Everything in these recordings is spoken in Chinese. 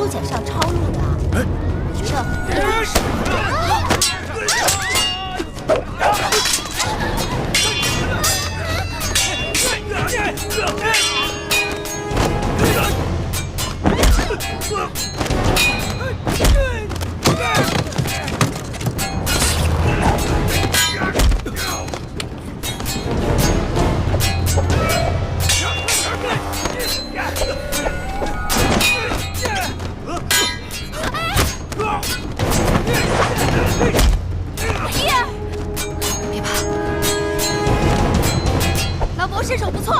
检是要抄录的。我觉得。 别怕，老伯身手不错。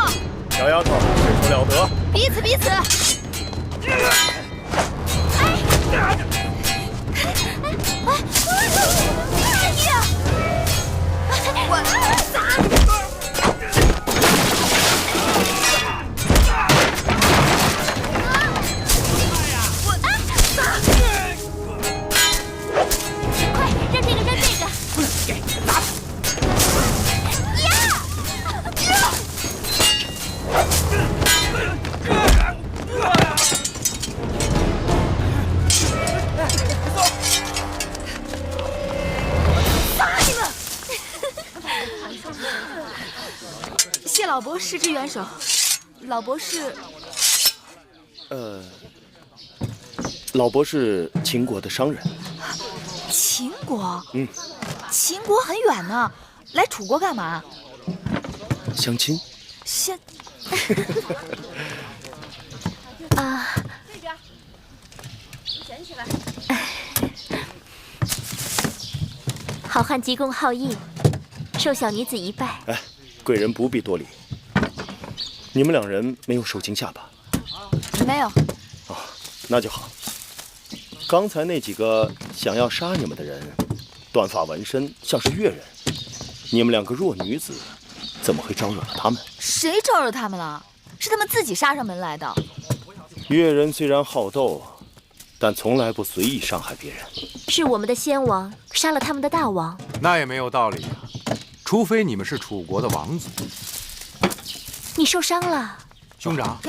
小丫头，身手了得。彼此彼此。谢老伯施之援手，老伯是……老伯是秦国的商人。秦国？秦国很远呢，来楚国干嘛？相亲。啊。这边，你捡起来。好汉急公好义，受小女子一拜。哎，贵人不必多礼。你们两人没有受惊吓吧？没有。哦，那就好。刚才那几个想要杀你们的人，短发纹身，像是越人。你们两个弱女子，怎么会招惹了他们？谁招惹他们了？是他们自己杀上门来的。越人虽然好斗，但从来不随意伤害别人。是我们的先王杀了他们的大王。那也没有道理啊，除非你们是楚国的王族。你受伤了，兄长。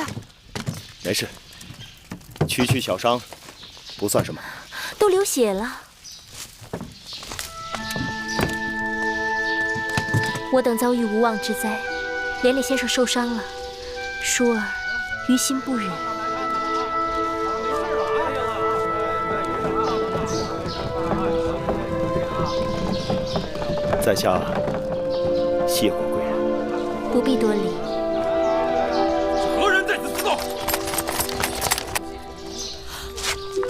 没事，区小伤，不算什么。都流血了。我等遭遇无妄之灾，连累先生受伤了，舒儿于心不忍。在下谢过贵人。不必多礼。何人在此自动？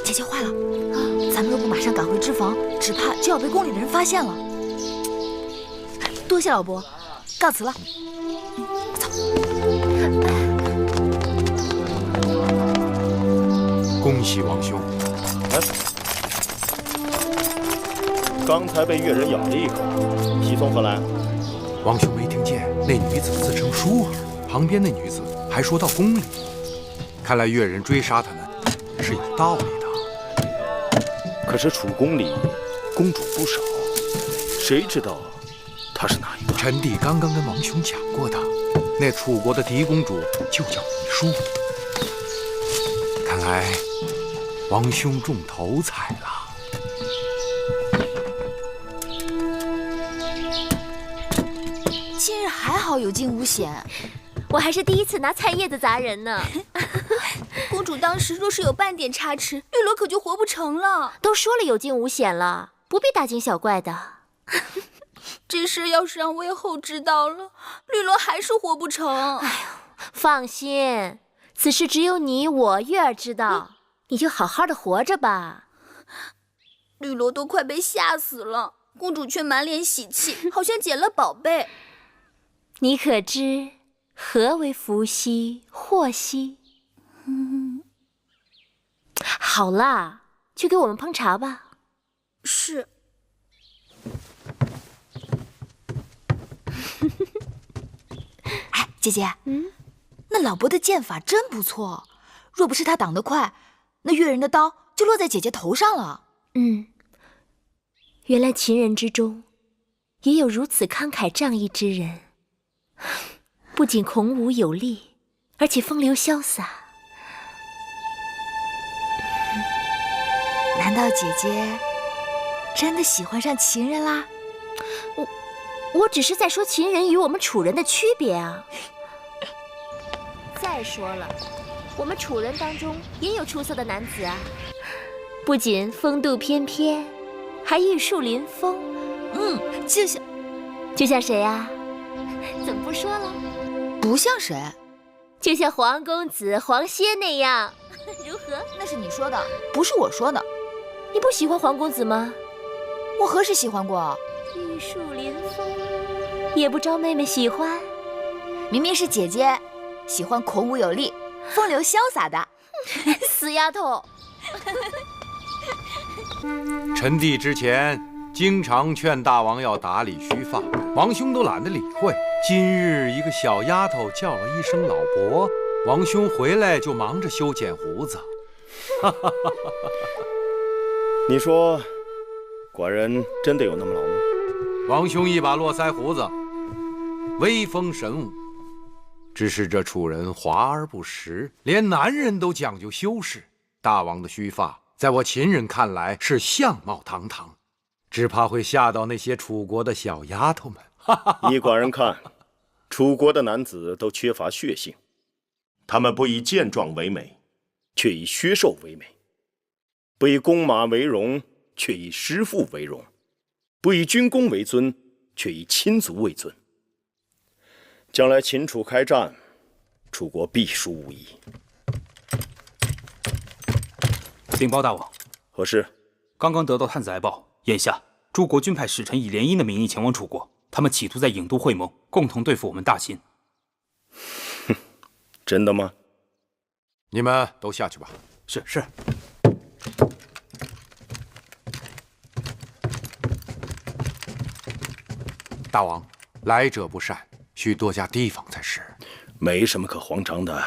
姐姐坏了，咱们若不马上赶回脂房，只怕就要被宫里的人发现了。多谢老伯，告辞了。走。恭喜王兄。刚才被越人咬了一口，喜从何来？王兄没听见那女子自称舒儿，旁边那女子还说到宫里。看来越人追杀他们是有道理的。可是楚宫里公主不少，谁知道她是哪一个？臣弟刚刚跟王兄讲过的，那楚国的嫡公主就叫宜舒。看来王兄中头彩了。今日还好有惊无险，我还是第一次拿菜叶子砸人呢。公主当时若是有半点差池，绿萝可就活不成了。都说了有惊无险了，不必大惊小怪的。这事要是让魏后知道了，绿萝还是活不成。哎呦，放心，此事只有你我月儿知道，你就好好的活着吧。绿萝都快被吓死了，公主却满脸喜气，好像捡了宝贝。你可知何为福兮祸兮？好啦，去给我们烹茶吧。是。哎，姐姐，那老伯的剑法真不错，若不是他挡得快，那越人的刀就落在姐姐头上了。原来秦人之中也有如此慷慨仗义之人，不仅孔武有力，而且风流潇洒。难道姐姐真的喜欢上秦人啦？我只是在说秦人与我们楚人的区别啊。再说了，我们楚人当中也有出色的男子啊，不仅风度翩翩，还玉树临风。就像谁啊？怎么不说了？不像谁？就像黄公子黄歇那样，如何？那是你说的，不是我说的。你不喜欢黄公子吗？我何时喜欢过？玉树临风，也不招妹妹喜欢。明明是姐姐喜欢孔武有力、风流潇洒的。死丫头！臣弟之前经常劝大王要打理须发，王兄都懒得理会。今日一个小丫头叫了一声老伯，王兄回来就忙着修剪胡子。你说，寡人真的有那么老吗？王兄一把络腮胡子，威风神武。只是这楚人华而不实，连男人都讲究修饰。大王的须发，在我秦人看来是相貌堂堂，只怕会吓到那些楚国的小丫头们。依寡人看，楚国的男子都缺乏血性，他们不以健壮为美，却以削瘦为美；不以弓马为荣，却以师父为荣；不以军功为尊，却以亲族为尊。将来秦楚开战，楚国必输无疑。禀报大王，何事？刚刚得到探子来报，眼下诸国均派使臣以联姻的名义前往楚国，他们企图在郢都会盟，共同对付我们大秦。真的吗？你们都下去吧。是。大王，来者不善，需多加提防才是。没什么可慌张的，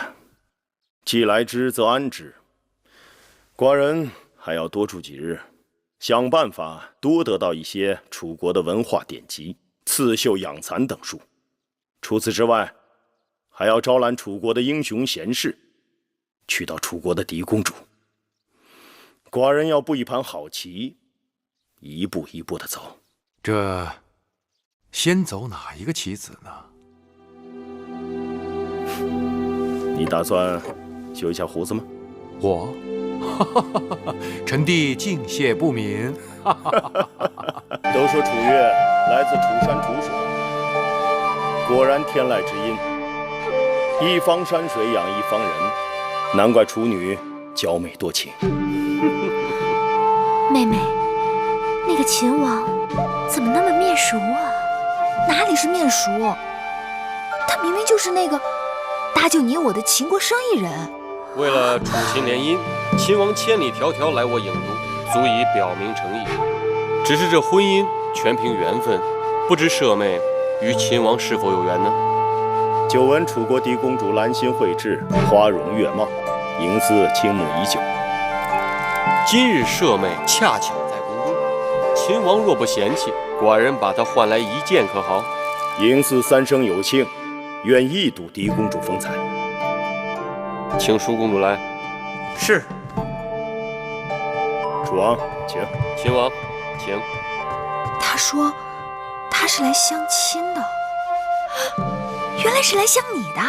既来之则安之。寡人还要多住几日，想办法多得到一些楚国的文化典籍、刺绣、养蚕等书。除此之外，还要招揽楚国的英雄贤士，娶到楚国的嫡公主。寡人要布一盘好棋，一步一步的走。这先走哪一个棋子呢？你打算修一下胡子吗？我，臣弟敬谢不敏。都说楚月来自楚山楚水，果然天籁之音。一方山水养一方人，难怪楚女娇美多情。妹妹，那个秦王怎么那么面熟啊？哪里是面熟？他明明就是那个搭救你我的秦国生意人。为了楚秦联姻，秦王千里迢迢来我郢都，足以表明诚意。只是这婚姻全凭缘分，不知舍妹与秦王是否有缘呢？久闻楚国嫡公主兰心蕙质，花容月貌，嬴驷倾慕已久。今日舍妹恰巧在宫中，秦王若不嫌弃，寡人把她唤来一见可好？嬴驷三生有幸，愿一睹嫡公主风采。请淑公主来。是。楚王，请。秦王，请。他说他是来相亲的，原来是来相你的。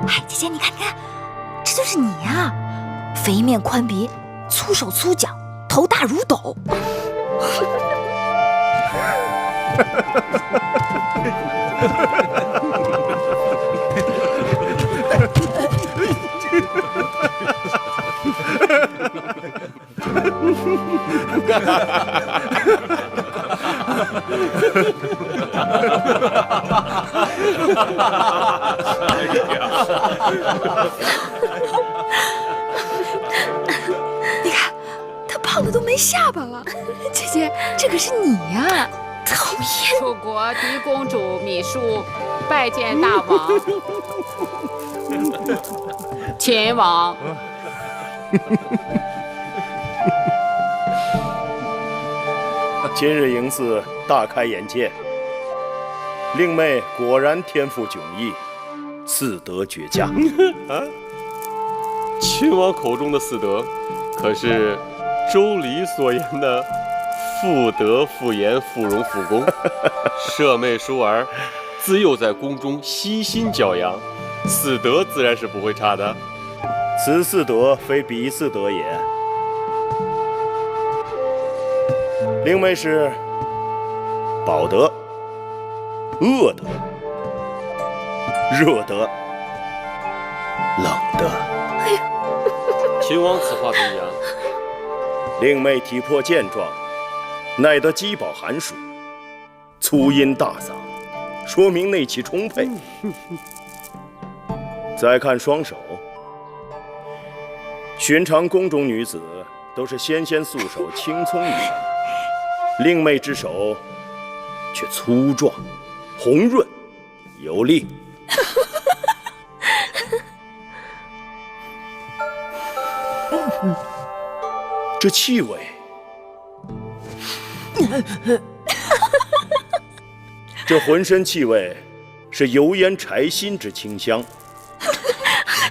哎，姐姐，你看，你看，这就是你呀！肥面宽鼻，粗手粗脚，头大如斗。你看，他胖的都没下巴了。姐姐，这可是你呀！讨厌！楚国嫡公主芈姝拜见大王。秦王，今日迎祀大开眼界，令妹果然天赋迥异，四德绝佳。亲王口中的四德，可是周礼所言的妇德、妇言、妇容、妇功。舍妹淑儿自幼在宫中悉心教养，四德自然是不会差的。此四德非彼四德也。令妹是饱德、饿德、热德、冷德。秦王此话怎讲？令妹体魄健壮，耐得饥饱寒暑，粗音大嗓，说明内气充沛。再看双手，寻常宫中女子都是纤纤素手、青葱玉腕，令妹之手却粗壮、红润、有力。这气味，这浑身气味是油烟柴薪之清香。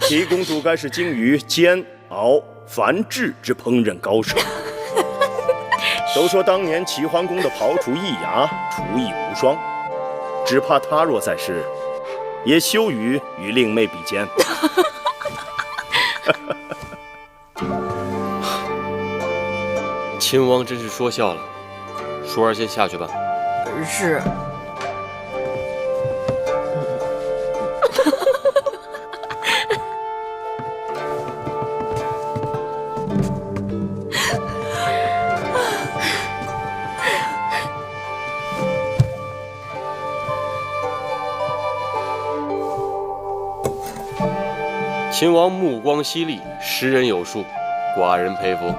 狄公主该是精于煎、熬、繁、制之烹饪高手。都说当年齐桓公的庖厨易牙，厨艺无双，只怕他若在世，也羞于与令妹比肩。秦王真是说笑了，淑儿先下去吧。是。秦王目光犀利，识人有术，寡人佩服。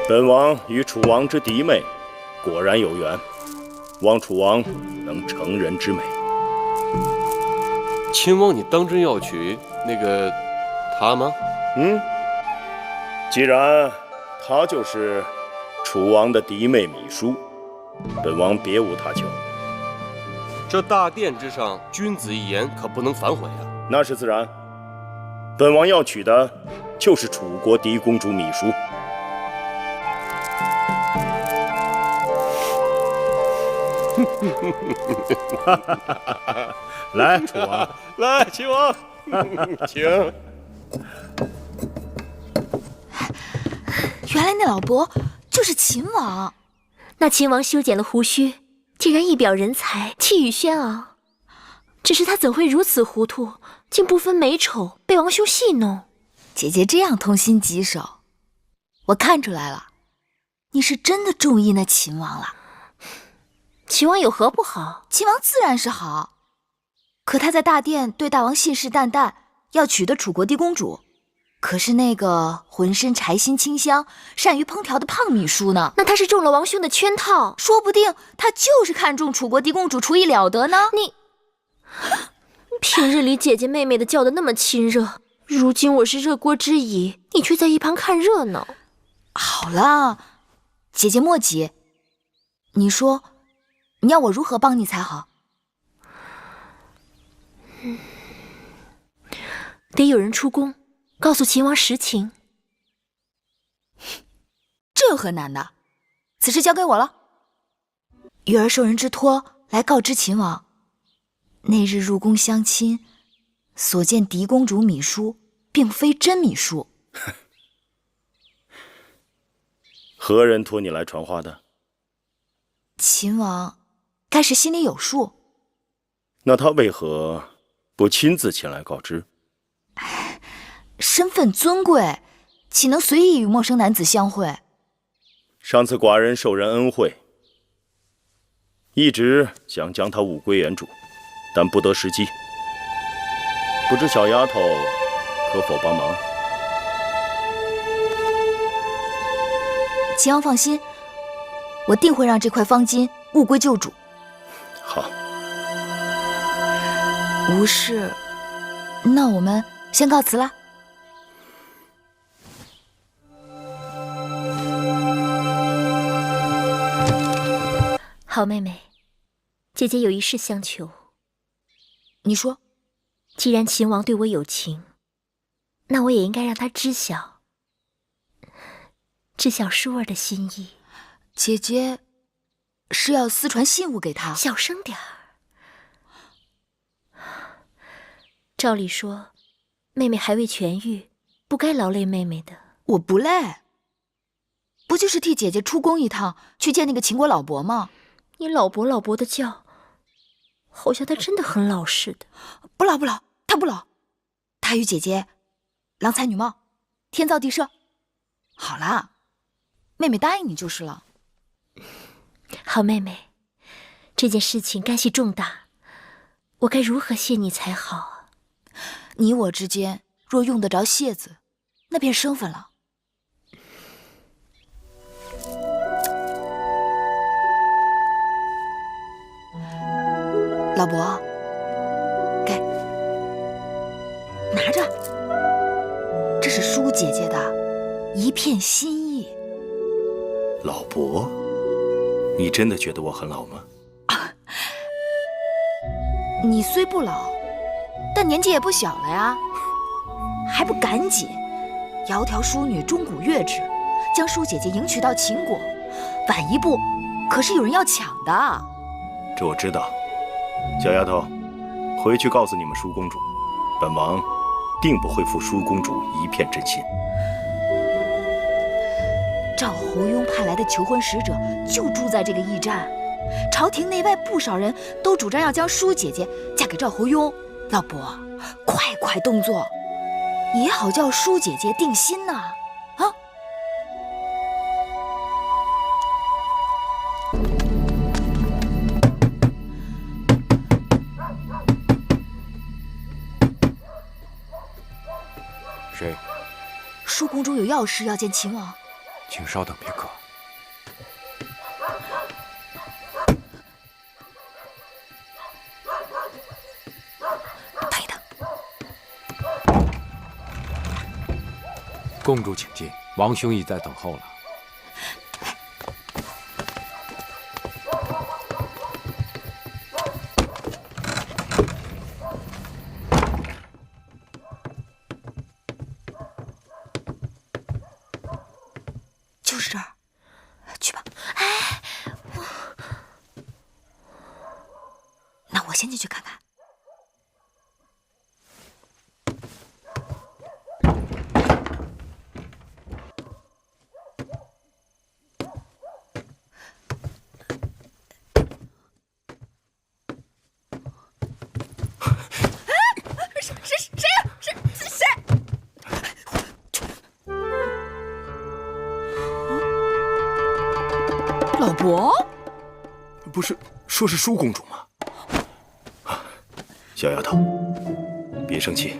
本王与楚王之嫡妹果然有缘，望楚王能成人之美。秦王，你当真要娶那个她吗？既然她就是楚王的嫡妹芈姝，本王别无他求。这大殿之上，君子一言，可不能反悔啊！那是自然。本王要娶的就是楚国嫡公主芈姝。来，楚王，来，秦王，请。原来那老伯就是秦王。那秦王修剪了胡须，竟然一表人才，气宇轩昂。只是他怎会如此糊涂，竟不分美丑，被王兄戏弄？姐姐这样痛心疾首，我看出来了，你是真的中意那秦王了。秦王有何不好？秦王自然是好，可他在大殿对大王信誓旦旦，要娶的楚国嫡公主，可是那个浑身柴薪清香、善于烹调的胖芈姝呢？那他是中了王兄的圈套，说不定他就是看中楚国嫡公主厨艺了得呢。你平日里姐姐妹妹的叫得那么亲热，如今我是热锅之乙，你却在一旁看热闹。好了，姐姐莫急，你说你要我如何帮你才好？得有人出宫，告诉秦王实情。这有何难的？此事交给我了。玉儿受人之托来告知秦王，那日入宫相亲，所见嫡公主芈姝，并非真芈姝。何人托你来传话的？秦王该是心里有数。那他为何不亲自前来告知？身份尊贵，岂能随意与陌生男子相会？上次寡人受人恩惠，一直想将他物归原主，但不得时机。不知小丫头可否帮忙？秦王放心，我定会让这块方巾物归旧主。好，无事那我们先告辞了。好妹妹，姐姐有一事相求。你说，既然秦王对我有情，那我也应该让他知晓舒儿的心意。姐姐是要私传信物给他？小声点儿。照理说，妹妹还未痊愈，不该劳累妹妹的。我不累，不就是替姐姐出宫一趟，去见那个秦国老伯吗？你老伯老伯的叫，好像他真的很老似的。不老不老，他不老，他与姐姐郎才女貌，天造地设。好啦，妹妹答应你就是了。好妹妹，这件事情干系重大，我该如何谢你才好啊？你我之间若用得着谢字，那便生分了。老伯，给，拿着，这是舒姐姐的一片心意。老伯，你真的觉得我很老吗？你虽不老，但年纪也不小了呀，还不赶紧窈窕淑女，钟鼓乐之，将舒姐姐迎娶到秦国？晚一步，可是有人要抢的。这我知道。小丫头，回去告诉你们舒公主，本王定不会负舒公主一片真心。赵侯雍派来的求婚使者就住在这个驿站，朝廷内外不少人都主张要将舒姐姐嫁给赵侯雍。老伯，快动作，也好叫舒姐姐定心呐！啊！谁？舒公主有要事要见秦王。请稍等片刻。等一等，公主请进，王兄已在等候了。就是这儿，去吧。那我先进去看看。老伯，不是说是舒公主吗？小丫头，别生气，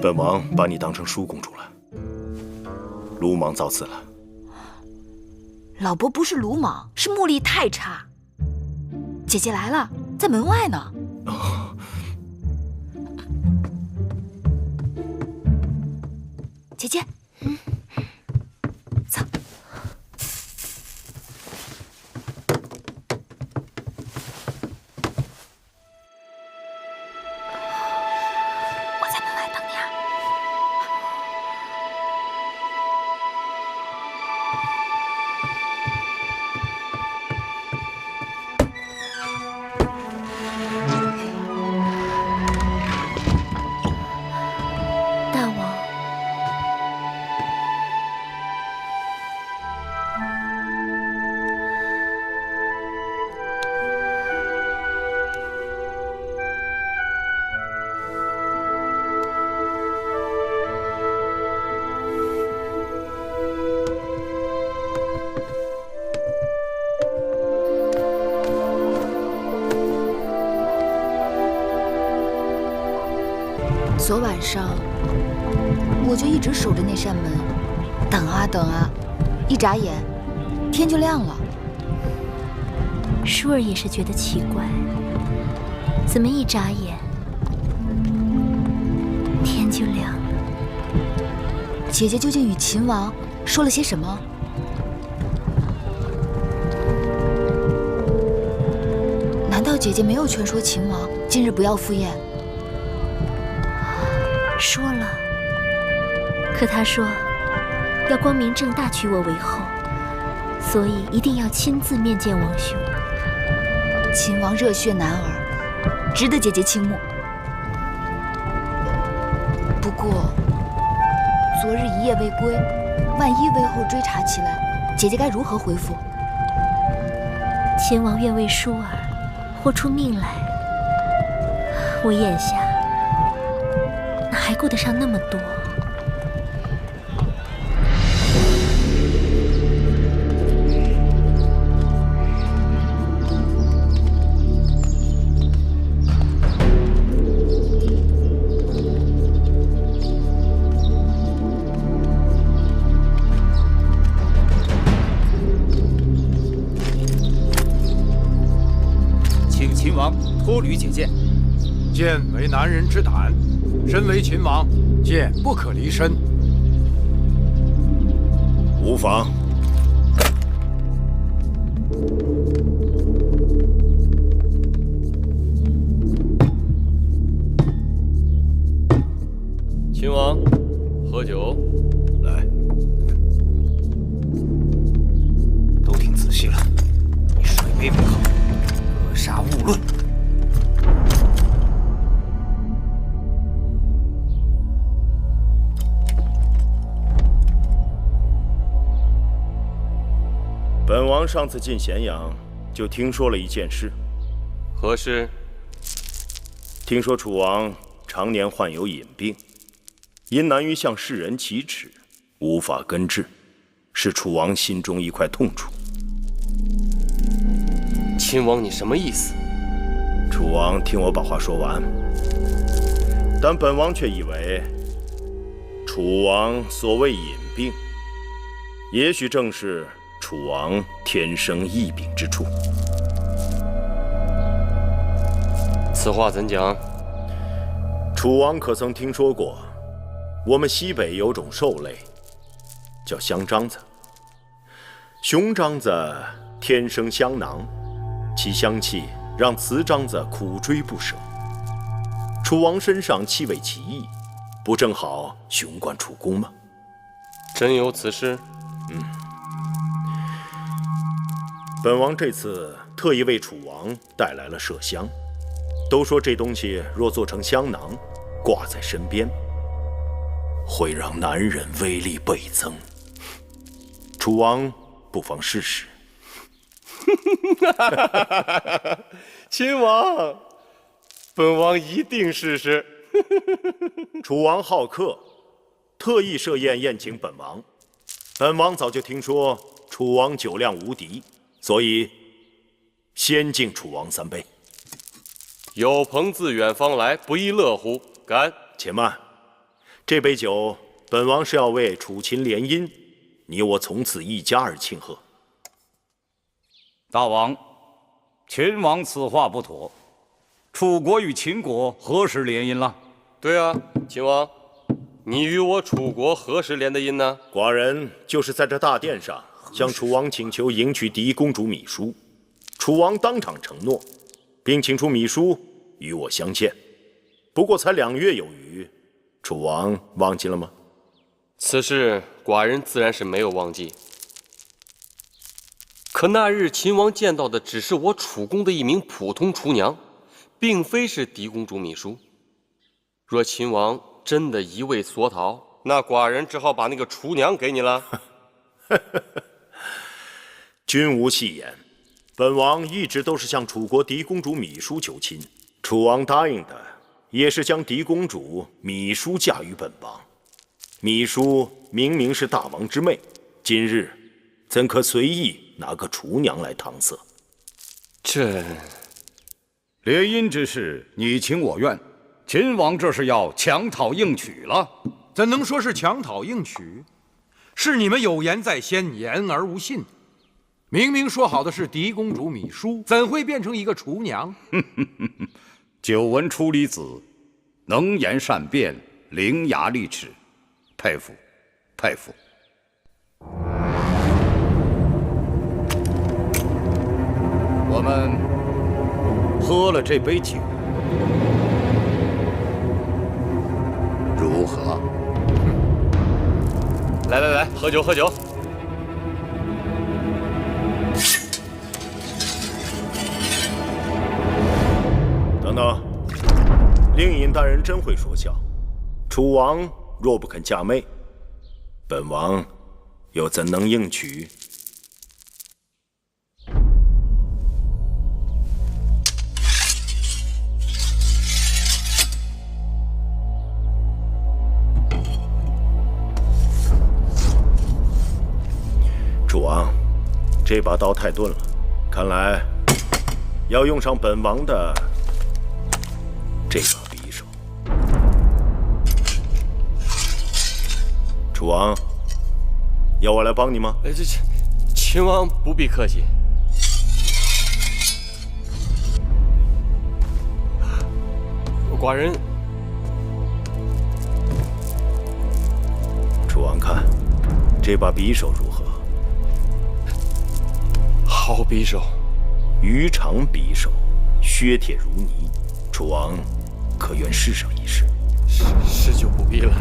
本王把你当成舒公主了，鲁莽造次了。老伯不是鲁莽，是目力太差。姐姐来了，在门外呢。姐姐，走。我在门外等你啊。大王，昨晚上我就一直守着那扇门，等啊等啊，一眨眼天就亮了。舒儿也是觉得奇怪，怎么一眨眼就凉了。姐姐究竟与秦王说了些什么？难道姐姐没有劝说秦王今日不要赴宴？说了，可他说要光明正大娶我为后，所以一定要亲自面见王兄。秦王热血男儿，值得姐姐倾慕。不过，昨日一夜未归，万一魏后追查起来，姐姐该如何回复？秦王愿为舒儿豁出命来，我眼下哪还顾得上那么多？托吕解见。剑为男人之胆，身为秦王，剑不可离身。无妨。秦王，喝酒。来，都听仔细了，以水杯为号，格杀勿论。本王上次进咸阳，就听说了一件事。何事？听说楚王常年患有隐病，因难于向世人启齿，无法根治，使楚王心中一块痛楚。秦王，你什么意思？楚王听我把话说完，但本王却以为，楚王所谓隐病，也许正是楚王天生异禀之处。此话怎讲？楚王可曾听说过，我们西北有种兽类，叫香獐子。雄獐子天生香囊，其香气让雌獐子苦追不舍。楚王身上气味奇异，不正好雄冠楚宫吗？真有此事？本王这次特意为楚王带来了麝香，都说这东西若做成香囊，挂在身边，会让男人威力倍增。楚王不妨试试。秦王，本王一定试试。楚王好客，特意设宴宴请本王。本王早就听说楚王酒量无敌，所以先敬楚王3杯。有朋自远方来，不亦乐乎？干！且慢，这杯酒本王是要为楚秦联姻，你我从此一家而庆贺。大王，秦王此话不妥。楚国与秦国何时联姻了？对啊，秦王，你与我楚国何时联的姻呢？寡人就是在这大殿上向楚王请求迎娶第一公主芈姝，楚王当场承诺，并请出芈姝与我相见。不过才2月有余，楚王忘记了吗？此事寡人自然是没有忘记。可那日秦王见到的只是我楚宫的一名普通厨娘，并非是嫡公主芈姝。若秦王真的一味索讨，那寡人只好把那个厨娘给你了。君无戏言，本王一直都是向楚国嫡公主芈姝求亲，楚王答应的也是将嫡公主芈姝嫁于本王。芈姝明明是大王之妹，今日怎可随意拿个厨娘来搪塞？这联姻之事你情我愿，秦王这是要强讨硬娶了？怎能说是强讨硬娶？是你们有言在先，言而无信。明明说好的是嫡公主芈姝，怎会变成一个厨娘？久闻出离子，能言善辩，伶牙俐齿，佩服，佩服。我们喝了这杯酒，如何？来来来，喝酒喝酒。等等，令尹大人真会说笑。楚王若不肯嫁妹，本王又怎能应娶？楚王，这把刀太钝了，看来要用上本王的这把匕首。楚王，要我来帮你吗？秦王不必客气。寡人，楚王看这把匕首如何？好匕首，鱼肠匕首，削铁如泥。楚王可愿试上一试？是就不必了。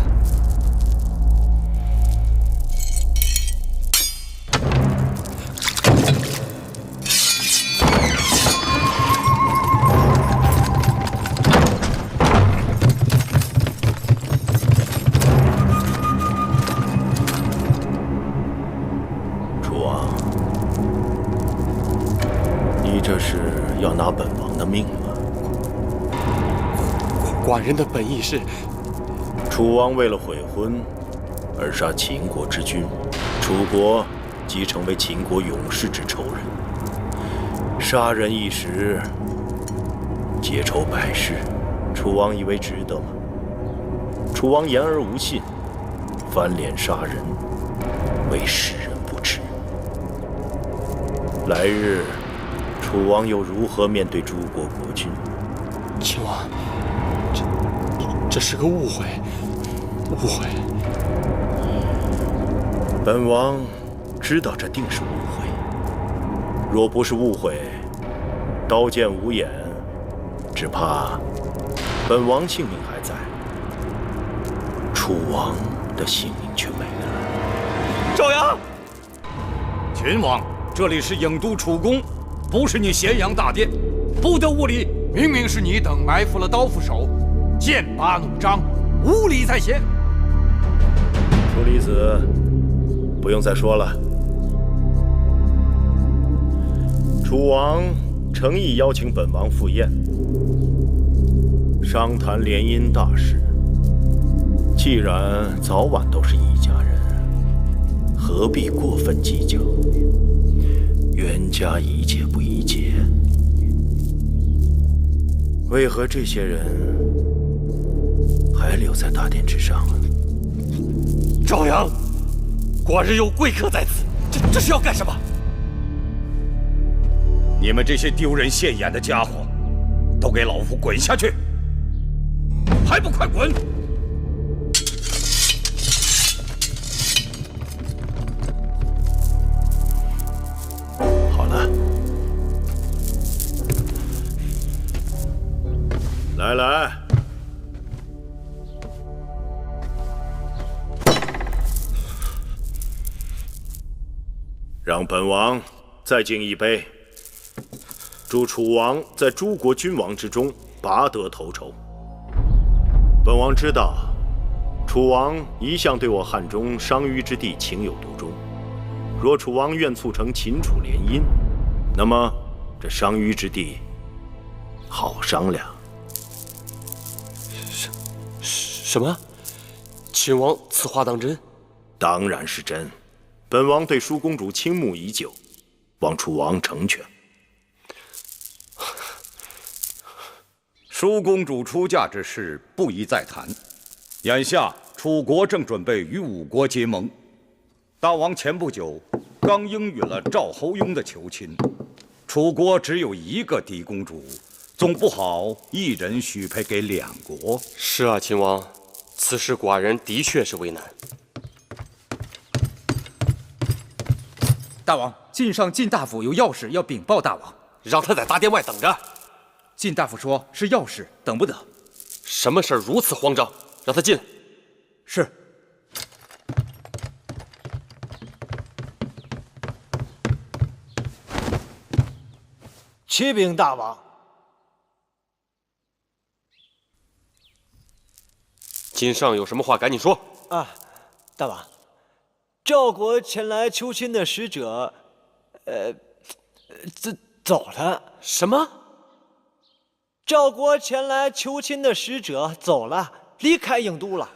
楚王，你这是要拿本王的命吗？寡人的本意是，楚王为了悔婚而杀秦国之君，楚国即成为秦国勇士之仇人。杀人一时，结仇百世，楚王以为值得吗？楚王言而无信，翻脸杀人，为世人不耻。来日，楚王又如何面对诸国国君？秦王，这是个误会，误会。本王知道这定是误会。若不是误会，刀剑无眼，只怕本王性命还在，楚王的性命却没了。赵阳，秦王，这里是郢都楚宫，不是你咸阳大殿，不得无礼。明明是你等埋伏了刀斧手，剑拔弩张，无礼在先。楚离子，不用再说了。楚王诚意邀请本王赴宴，商谈联姻大事。既然早晚都是一家人，何必过分计较？冤家宜解不宜结，为何这些人还留在大殿之上啊？赵阳，寡人有贵客在此，这是要干什么？你们这些丢人现眼的家伙，都给老夫滚下去！还不快滚！好了，来来，让本王再敬一杯，祝楚王在诸国君王之中拔得头筹。本王知道，楚王一向对我汉中商於之地情有独钟。若楚王愿促成秦楚联姻，那么这商於之地好商量。什么？秦王此话当真？当然是真。本王对舒公主倾慕已久，望楚王成全。舒公主出嫁之事不宜再谈。眼下楚国正准备与吴国结盟，大王前不久刚应允了赵侯雍的求亲，楚国只有一个嫡公主，总不好一人许配给两国。是啊，秦王，此事寡人的确是为难。大王，晋上晋大夫有要事要禀报大王，让他在大殿外等着。晋大夫说是要事，等不得。什么事儿如此慌张？让他进来。是。启禀大王。晋上有什么话赶紧说。啊，大王，赵国前来求亲的使者，走了。什么？赵国前来求亲的使者走了，离开郢都了。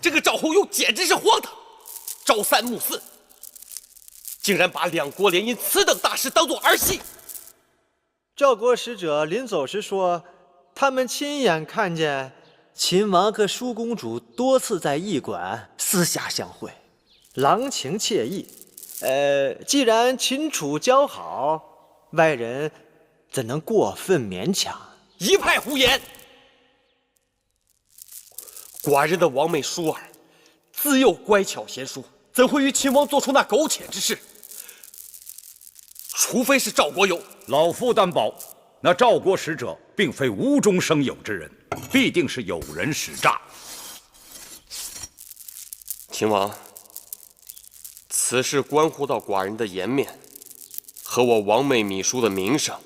这个赵侯庸简直是荒唐，朝三暮四，竟然把两国联姻此等大事当作儿戏。赵国使者临走时说，他们亲眼看见秦王和舒公主多次在驿馆私下相会，郎情妾意。既然秦楚交好，外人怎能过分勉强？一派胡言！寡人的王妹舒儿，自幼乖巧贤淑，怎会与秦王做出那苟且之事？除非是赵国有。老夫担保，那赵国使者并非无中生有之人，必定是有人使诈。秦王，此事关乎到寡人的颜面和我王妹芈姝的名声，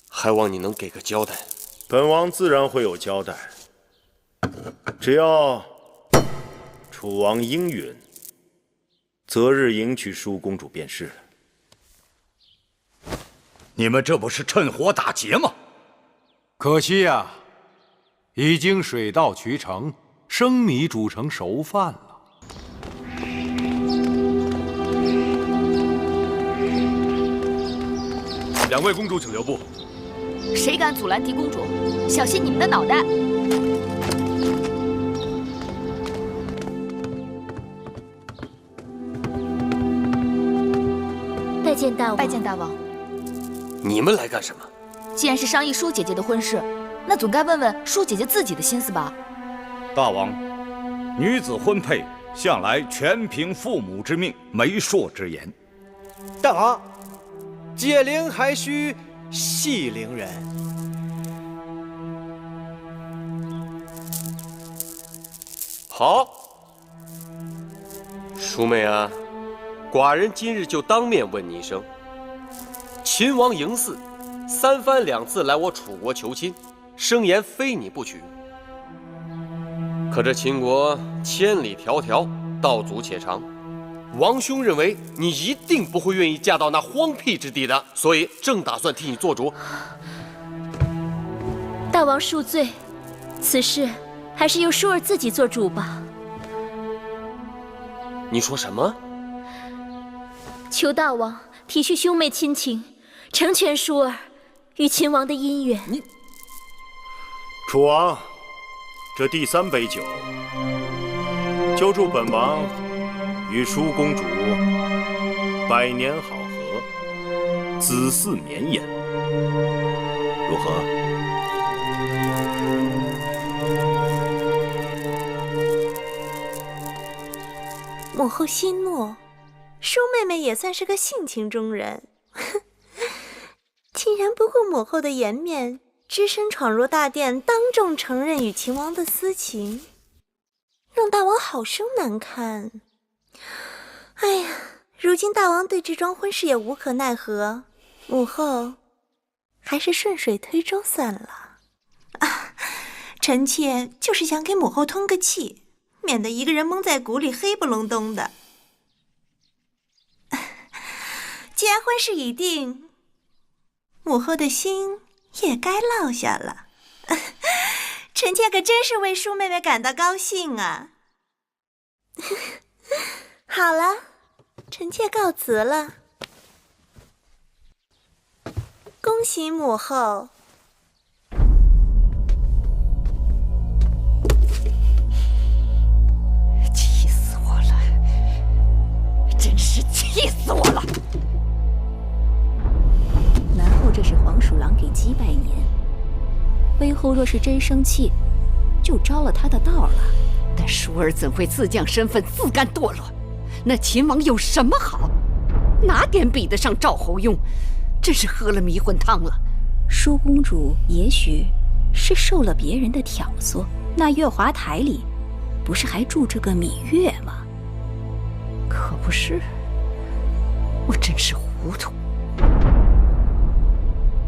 还望你能给个交代。本王自然会有交代，只要楚王应允，择日迎娶舒公主便是了。你们这不是趁火打劫吗？可惜呀，已经水到渠成，生米煮成熟饭了。两位公主，请留步。谁敢阻拦狄公主，小心你们的脑袋！拜见大王。拜见大王。你们来干什么？既然是商议舒姐姐的婚事，那总该问问舒姐姐自己的心思吧。大王，女子婚配向来全凭父母之命、媒妁之言。大王，解铃还须系铃人。好，淑妹啊，寡人今日就当面问你一声：秦王嬴驷三番两次来我楚国求亲，声言非你不娶。可这秦国千里迢迢，道阻且长，王兄认为你一定不会愿意嫁到那荒僻之地的，所以正打算替你做主。大王恕罪，此事还是由舒儿自己做主吧。你说什么？求大王体恤兄妹亲情，成全舒儿与秦王的姻缘。楚王，这第3杯酒，就祝本王与舒公主百年好合，子嗣绵延，如何？母后息怒，舒妹妹也算是个性情中人，竟然不顾母后的颜面，只身闯入大殿，当众承认与秦王的私情，让大王好生难堪。哎呀，如今大王对这桩婚事也无可奈何，母后还是顺水推舟算了。啊，臣妾就是想给母后通个气，免得一个人蒙在鼓里黑不隆咚的。既然婚事已定，母后的心也该落下了。臣妾可真是为舒妹妹感到高兴啊！好了，臣妾告辞了。恭喜母后！气死我了！真是气死我了！南后这是黄鼠狼给鸡拜年，威后若是真生气，就着了他的道了。但舒儿怎会自降身份，自甘堕落？那秦王有什么好？哪点比得上赵侯雍？真是喝了迷魂汤了。舒公主也许是受了别人的挑唆，那月华台里不是还住着个芈月吗？可不是，我真是糊涂，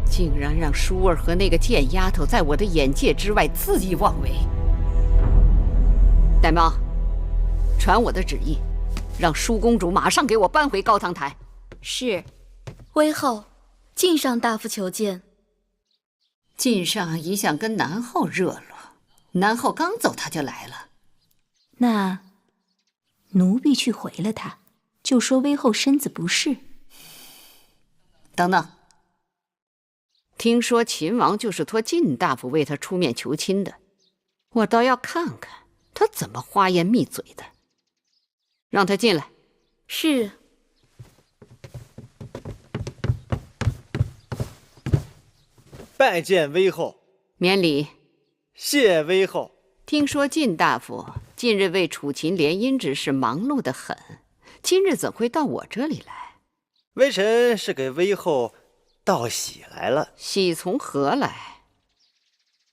竟然让舒儿和那个贱丫头在我的眼界之外恣意妄为。玳瑁，传我的旨意，让舒公主马上给我搬回高堂台。是，威后，晋上大夫求见。晋上一向跟南后热络，南后刚走他就来了。那奴婢去回了他，就说威后身子不适。等等，听说秦王就是托晋大夫为他出面求亲的，我倒要看看他怎么花言密嘴的。让他进来。是。拜见威后。免礼。谢威后。听说晋大夫近日为楚秦联姻之事忙碌得很，今日怎会到我这里来？微臣是给威后道喜来了。喜从何来？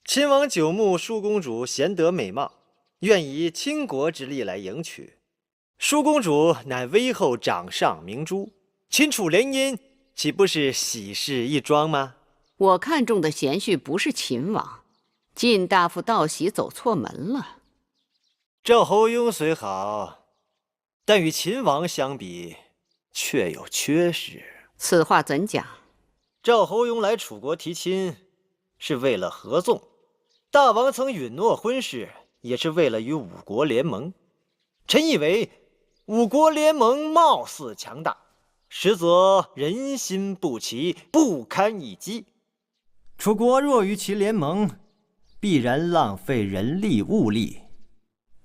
秦王久慕舒公主贤德美貌，愿以倾国之力来迎娶。舒公主乃威后掌上明珠，秦楚联姻岂不是喜事一桩吗？我看中的贤婿不是秦王，晋大夫道喜走错门了。赵侯雍虽好，但与秦王相比，却有缺失。此话怎讲？赵侯雍来楚国提亲，是为了合纵；大王曾允诺婚事，也是为了与五国联盟。臣以为，五国联盟貌似强大，实则人心不齐，不堪一击。楚国若与其联盟，必然浪费人力物力，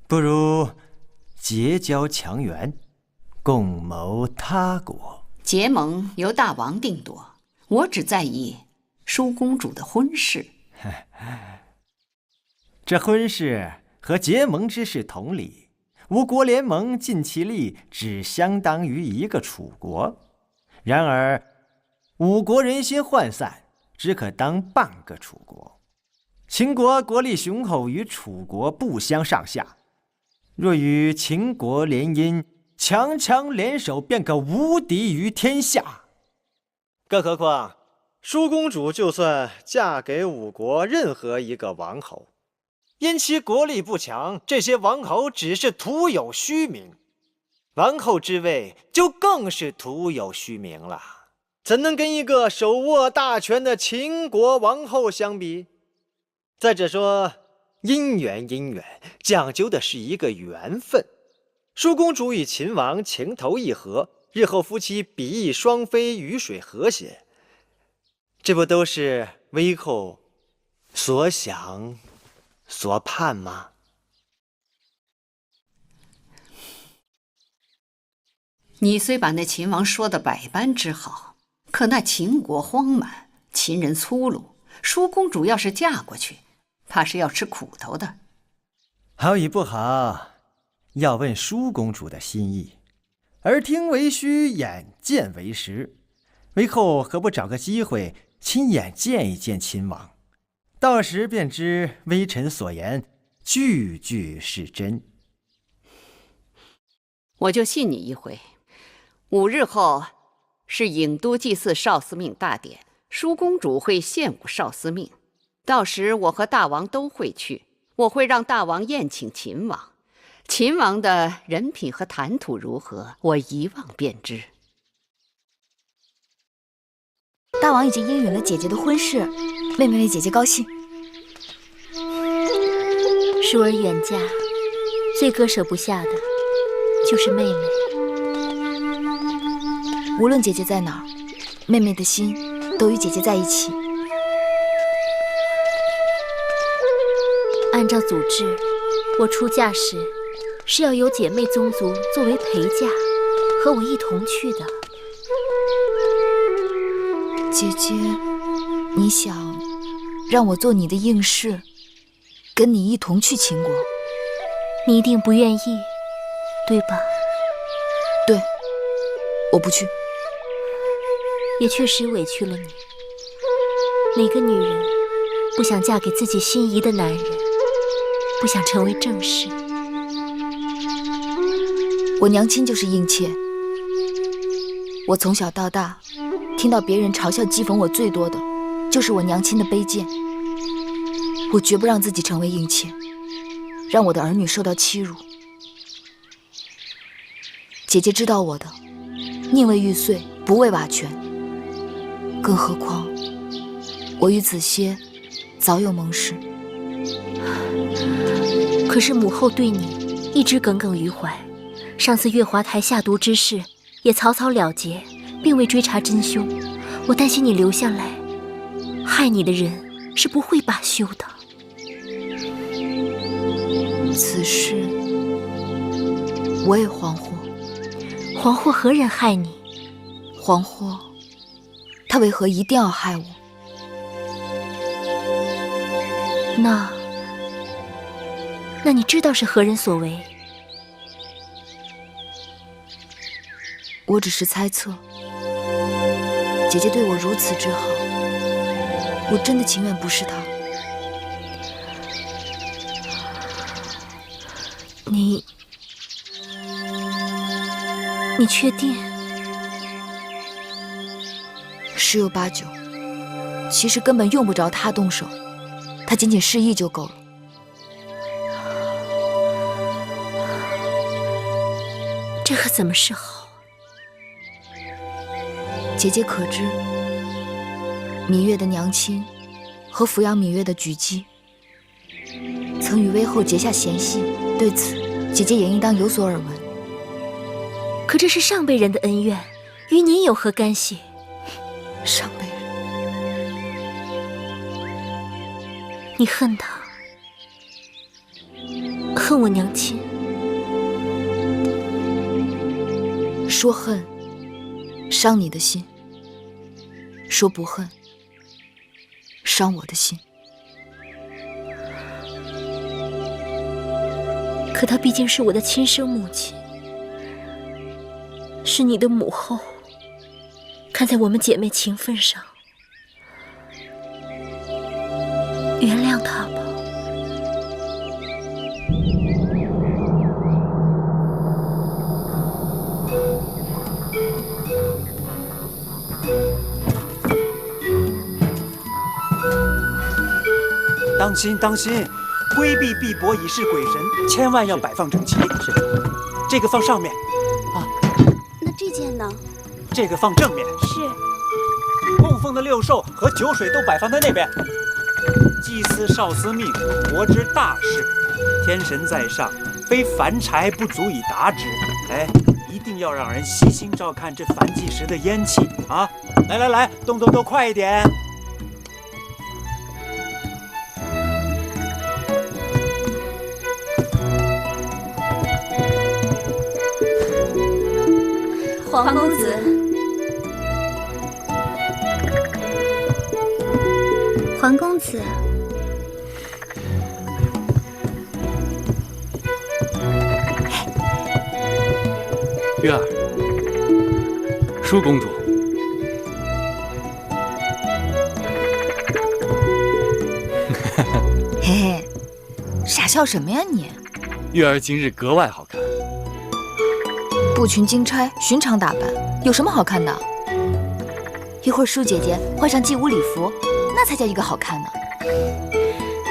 不如结交强援，共谋他国。结盟由大王定夺，我只在意舒公主的婚事。这婚事和结盟之事同理。五国联盟尽其力，只相当于一个楚国；然而，五国人心涣散，只可当半个楚国。秦国国力雄厚，与楚国不相上下。若与秦国联姻，强强联手，便可无敌于天下。更何况，舒公主就算嫁给五国任何一个王侯，因其国力不强，这些王侯只是徒有虚名，王后之位就更是徒有虚名了，怎能跟一个手握大权的秦国王后相比？再者说，姻缘讲究的是一个缘分。舒公主与秦王情投意合，日后夫妻比翼双飞，鱼水和谐，这不都是威后所想所盼吗？你虽把那秦王说的百般之好，可那秦国荒蛮，秦人粗鲁，舒公主要是嫁过去，怕是要吃苦头的。好与不好，要问舒公主的心意。耳听为虚，眼见为实。为后何不找个机会亲眼见一见秦王？到时便知微臣所言句句是真。我就信你一回。5日后是郢都祭祀少司命大典，舒公主会献舞少司命，到时我和大王都会去。我会让大王宴请秦王，秦王的人品和谈吐如何，我一望便知。大王已经应允了姐姐的婚事，妹妹为姐姐高兴。舒儿远嫁，最割舍不下的就是妹妹。无论姐姐在哪儿，妹妹的心都与姐姐在一起。按照祖制，我出嫁时是要有姐妹宗族作为陪嫁，和我一同去的。姐姐，你想让我做你的应试，跟你一同去秦国。你一定不愿意，对吧？对，我不去。也确实委屈了你。哪个女人不想嫁给自己心仪的男人，不想成为正室？我娘亲就是应妾。我从小到大，听到别人嘲笑讥讽我最多的，就是我娘亲的卑贱。我绝不让自己成为应妾，让我的儿女受到欺辱。姐姐知道我的，宁为玉碎，不为瓦全。更何况，我与子歇早有盟誓。可是母后对你一直耿耿于怀，上次月华台下毒之事也草草了结，并未追查真凶。我担心你留下来，害你的人是不会罢休的。此事我也惶惑。惶惑何人害你？惶惑他为何一定要害我？那你知道是何人所为？我只是猜测。姐姐对我如此之好，我真的情愿不是她。你确定？十有八九。其实根本用不着她动手，她仅仅示意就够了。这可怎么是好？姐姐可知，芈月的娘亲和抚养芈月的举姬，曾与威后结下嫌隙，对此姐姐也应当有所耳闻。可这是上辈人的恩怨，与你有何干系？上辈人，你恨他，恨我娘亲。说恨，伤你的心；说不恨，伤我的心。可她毕竟是我的亲生母亲，是你的母后。看在我们姐妹情分上，原谅她吧。当心当心，规避碧帛以示鬼神，千万要摆放整齐。是，这个放上面。啊，那这件呢？这个放正面。是。供奉的六兽和酒水都摆放在那边。祭司少司命，国之大事，天神在上，非凡柴不足以达之。哎，一定要让人细心照看这燔祭时的烟气啊！来来来，动动，快一点！皇公子，皇公子，月儿，舒公主，嘿嘿，傻笑什么呀你？月儿今日格外好看。步裙金钗，寻常打扮，有什么好看的？一会儿舒姐姐换上祭舞礼服，那才叫一个好看呢。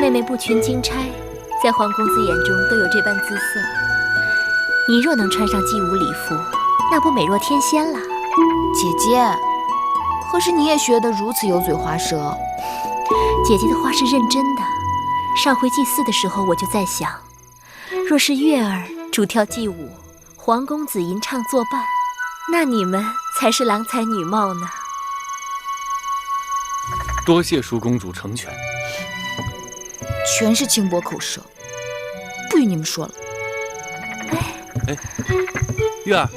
妹妹步裙金钗，在皇公子眼中都有这般姿色。你若能穿上祭舞礼服，那不美若天仙了。姐姐，何时你也学得如此油嘴滑舌？姐姐的话是认真的。上回祭祀的时候，我就在想，若是月儿主跳祭舞，皇公子吟唱作伴，那你们才是郎才女貌呢。多谢舒公主成全。全是轻薄口舌，不与你们说了。哎，月儿，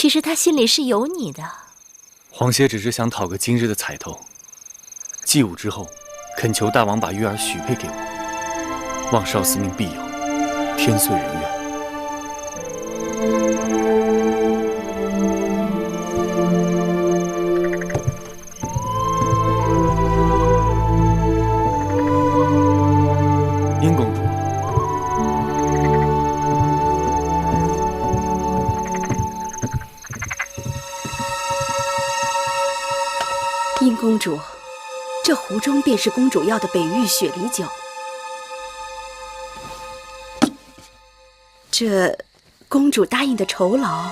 其实他心里是有你的。皇歇只是想讨个今日的彩头，祭舞之后，恳求大王把玉儿许配给我，望少司命庇佑，天遂人愿。殷公主，殷公主，这壶中便是公主要的北域雪梨酒。这公主答应的酬劳，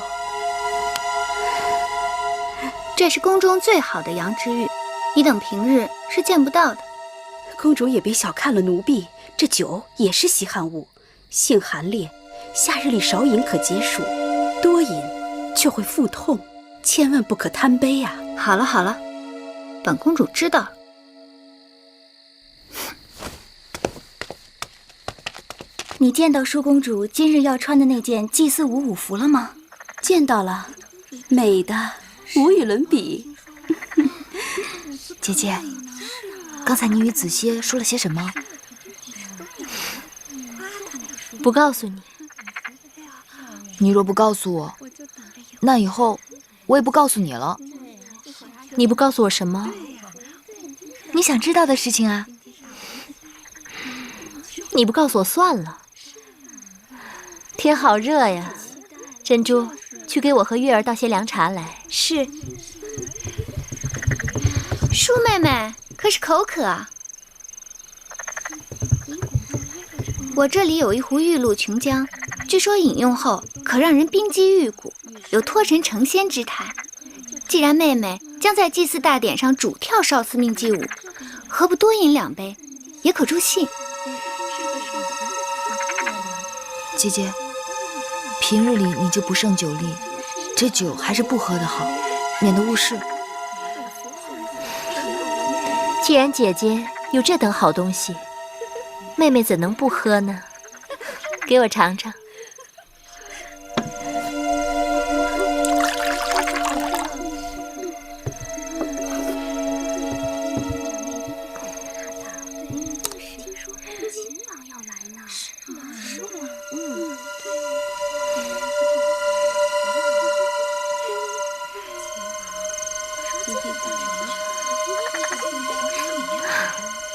这是宫中最好的羊脂玉，你等平日是见不到的。公主也别小看了奴婢，这酒也是稀罕物，性寒烈，夏日里少饮可解暑，多饮却会腹痛，千万不可贪杯啊！好了好了，本公主知道了。你见到舒公主今日要穿的那件祭祀舞服了吗？见到了，美的无与伦比。姐姐，刚才你与子歇说了些什么？不告诉你。你若不告诉我，那以后我也不告诉你了。你不告诉我什么？你想知道的事情啊。你不告诉我算了。天好热呀，珍珠，去给我和月儿倒些凉茶来。是。舒妹妹，可是口渴啊？我这里有一壶玉露琼浆，据说饮用后可让人冰肌玉骨，有脱神成仙之态。既然妹妹将在祭祀大典上主跳少司命祭舞，何不多饮2杯，也可助兴。姐姐，平日里你就不胜酒力，这酒还是不喝的好，免得误事。既然姐姐有这等好东西，妹妹怎能不喝呢？给我尝尝。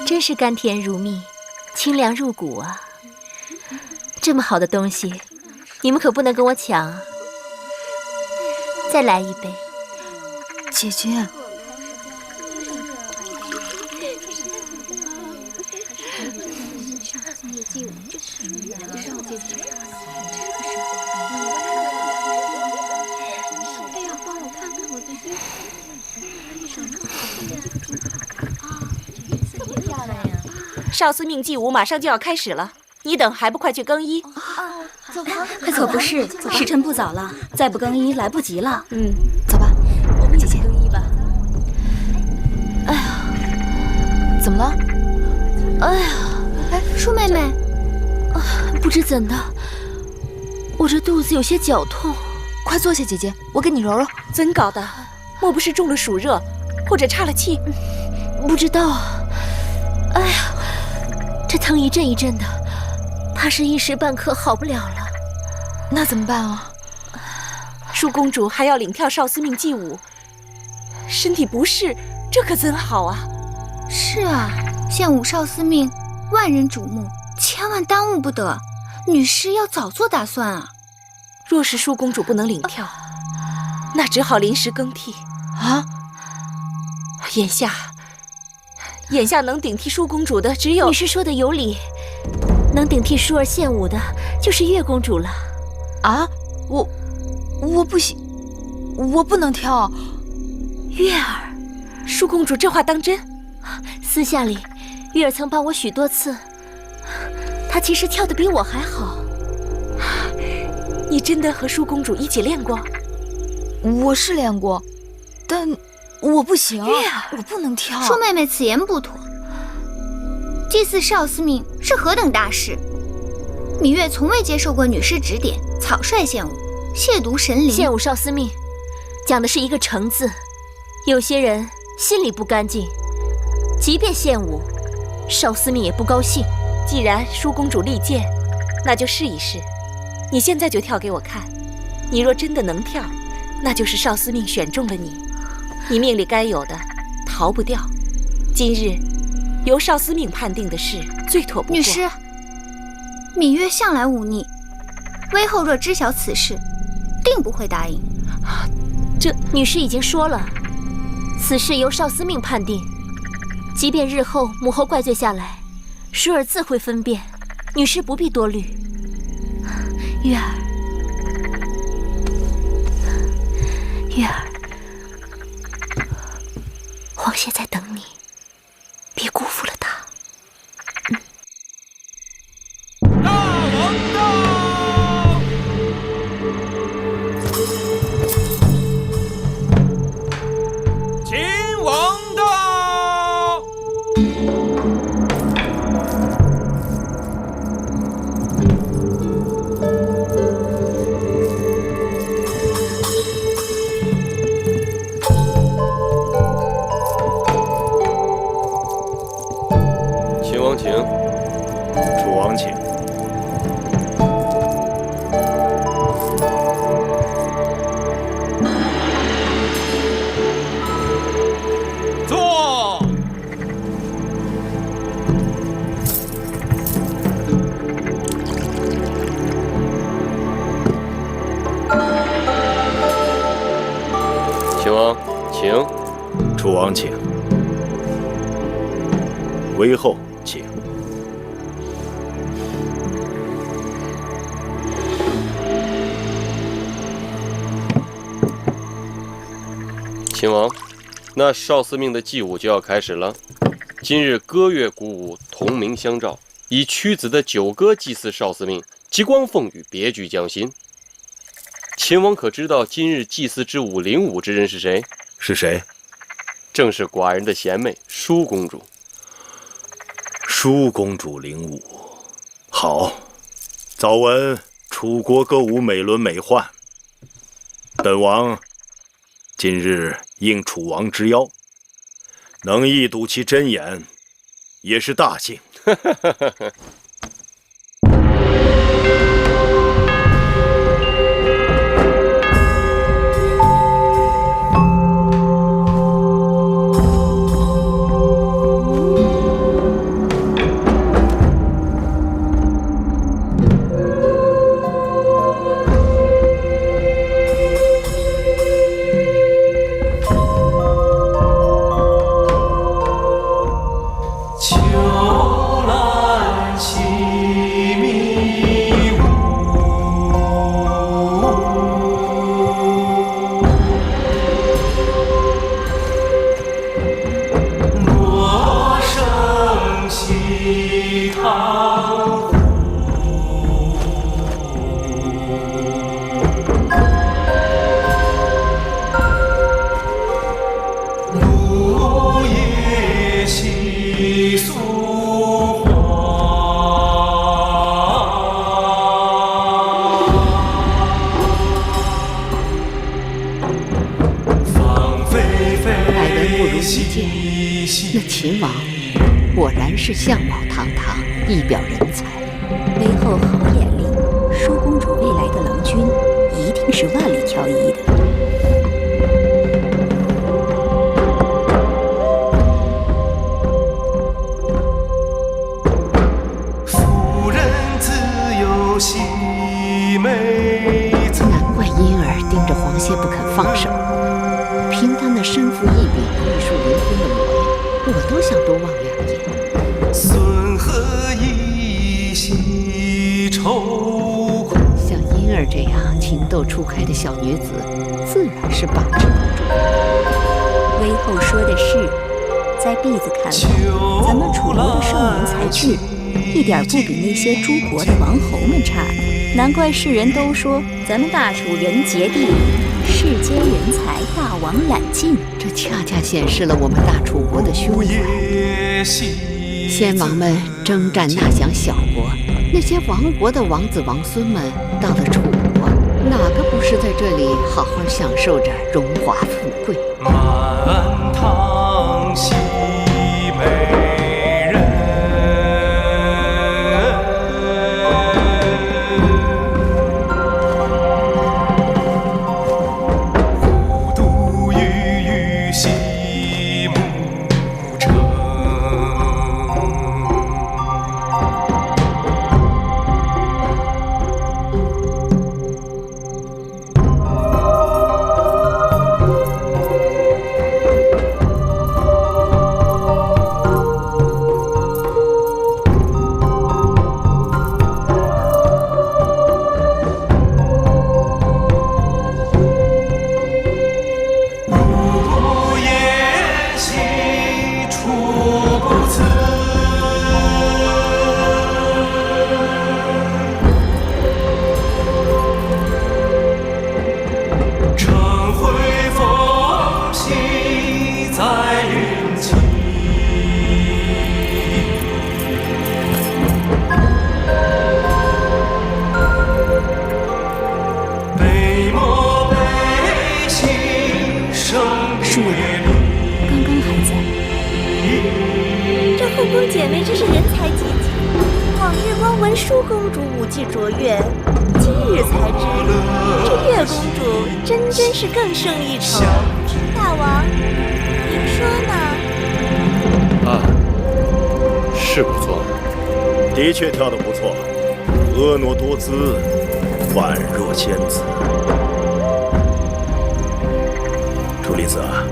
真是甘甜如蜜，清凉入骨啊！这么好的东西，你们可不能跟我抢啊！再来一杯。姐姐，少司命祭舞马上就要开始了，你等还不快去更衣？走吧，快可不是，时辰不早了，再不更衣来不及了。走吧，我们一起更衣吧。哎呀，怎么了？哎呀，舒妹妹，不知怎的，我这肚子有些绞痛。快坐下，姐姐，我给你揉揉。怎搞的？莫不是中了暑热，或者岔了气？不知道。哎呀，这疼一阵一阵的，怕是一时半刻好不了了。那怎么办啊？舒公主还要领跳少司命祭舞，身体不适，这可怎好啊？是啊，献舞少司命，万人瞩目，千万耽误不得。女士要早做打算啊。若是舒公主不能领跳，那只好临时更替啊。眼下能顶替舒公主的只有……女士说的有理，能顶替舒儿献舞的就是月公主了。啊，我不行，我不能跳。月儿，舒公主这话当真？私下里，月儿曾帮我许多次，她其实跳得比我还好。你真的和舒公主一起练过？我是练过，但我不行。月儿，我不能跳。舒妹妹此言不妥。祭祀少司命是何等大事，芈月从未接受过女师指点，草率献舞，亵渎神灵。献舞少司命讲的是一个诚字。有些人心里不干净，即便献舞，少司命也不高兴。既然舒公主力荐，那就试一试。你现在就跳给我看。你若真的能跳，那就是少司命选中了你，你命里该有的逃不掉。今日由少司命判定的事最妥不过。女师，芈月向来忤逆，微后若知晓此事，定不会答应。这女师已经说了，此事由少司命判定。即便日后母后怪罪下来，舒儿自会分辨，女师不必多虑。月儿，月儿，皇爷在等你，别辜负了他。大王到！秦王到！秦王请。楚王请。坐。秦王请。楚王请。微后请。秦王，那少司命的祭舞就要开始了。今日歌乐鼓舞，同鸣相召，以屈子的九歌祭祀少司命，极光凤羽，别具匠心。秦王可知道今日祭祀之舞领舞之人是谁？是谁？正是寡人的贤妹舒公主。舒公主领舞，好。早闻楚国歌舞美轮美奂，本王今日应楚王之邀，能一睹其真颜，也是大幸。那秦王果然是相貌堂堂，一表人才。微后好眼力，舒公主未来的郎君一定是万里挑一的。夫人自有喜美。难怪婴儿盯着黄歇不肯放手。凭他那身负异禀、玉树临风的模样，我都想多望两眼。孙何以喜愁苦？像婴儿这样情窦初开的小女子，自然是把持不住。微后说的是，在婢子看来，咱们楚国的少年才俊，一点不比那些诸国的王侯们差呢。难怪世人都说咱们大楚人杰地灵，世间人才大王揽尽。这恰恰显示了我们大楚国的胸怀。先王们征战纳降小国，那些亡国的王子王孙们到了楚国，哪个不是在这里好好享受着荣华富贵？满堂喜美人，虎毒郁郁西牧城。姐妹真是人才济济。往日光闻舒公主武技卓越，今日才知这月公主真是更胜一筹。大王，您说呢？啊，是不错，的确跳得不错，婀娜多姿，宛若仙子。楚离子啊，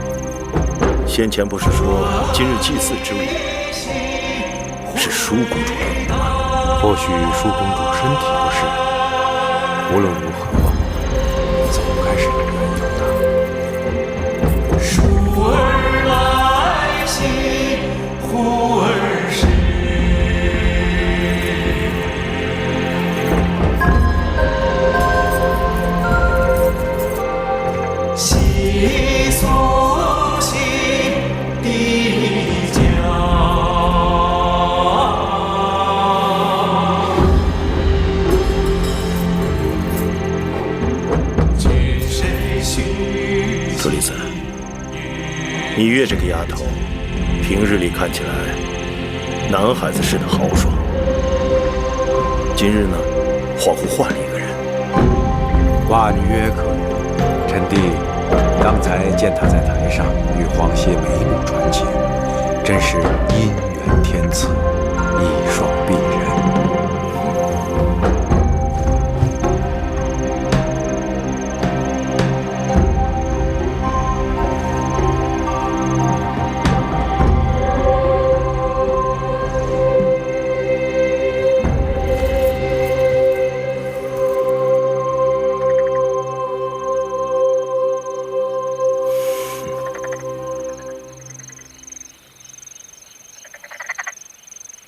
先前不是说今日祭祀之物是舒公主的吗？或许舒公主身体不适，无论如何，总该是有缘由的。舒儿来兮，忽儿逝。细诉心底讲。楚离子，你月这个丫头，平日里看起来男孩子似的豪爽，今日呢，恍惚换了一个人。寡女约可与，臣弟刚才见她在台上与皇歇眉目传情，真是姻缘天赐，一双璧人。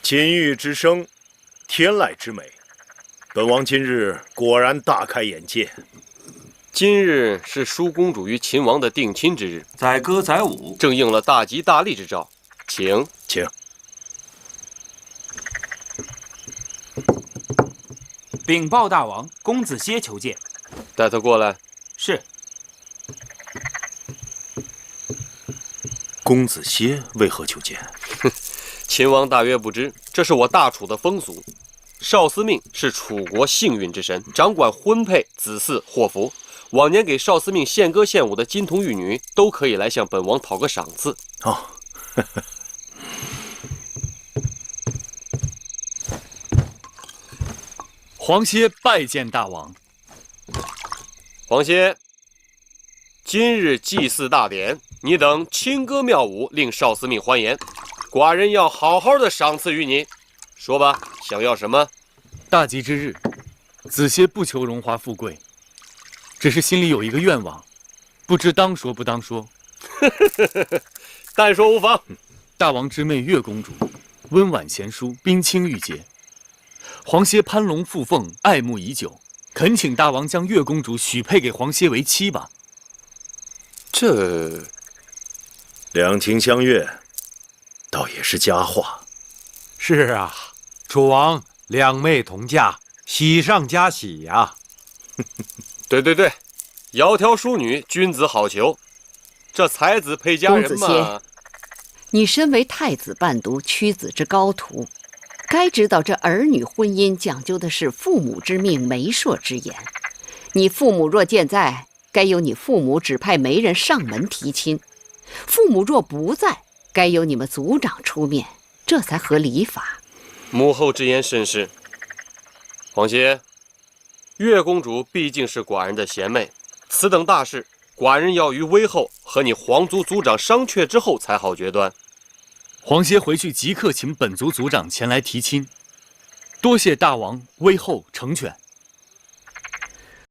金玉之声，天籁之美，本王今日果然大开眼界。今日是舒公主与秦王的定亲之日，载歌载舞，正应了大吉大利之兆，请。禀报大王，公子歇求见。带他过来。是。公子歇为何求见？秦王大约不知，这是我大楚的风俗。少司命是楚国幸运之神，掌管婚配、子嗣、祸福。往年给少司命献歌献舞的金童玉女，都可以来向本王讨个赏赐。哦，皇歇拜见大王。皇歇，今日祭祀大典，你等轻歌妙舞，令少司命欢颜。寡人要好好的赏赐于你。说吧，想要什么？大吉之日，子歇不求荣华富贵，只是心里有一个愿望，不知当说不当说。但说无妨。大王之妹月公主，温婉贤淑，冰清玉洁。皇歇攀龙附凤，爱慕已久，恳请大王将月公主许配给皇歇为妻吧。这两情相悦，倒也是佳话。是啊，楚王两妹同嫁，喜上加喜呀。对，窈窕淑女，君子好逑。这才子配佳人嘛。公子歇，你身为太子伴读，屈子之高徒，该知道这儿女婚姻讲究的是父母之命，媒妁之言。你父母若健在，该由你父母指派媒人上门提亲；父母若不在，该由你们族长出面，这才合礼法。母后之言甚是。皇歇，月公主毕竟是寡人的贤妹，此等大事，寡人要于微后和你皇族族长商榷之后才好决断。皇歇回去即刻请本族族长前来提亲，多谢大王微后成全。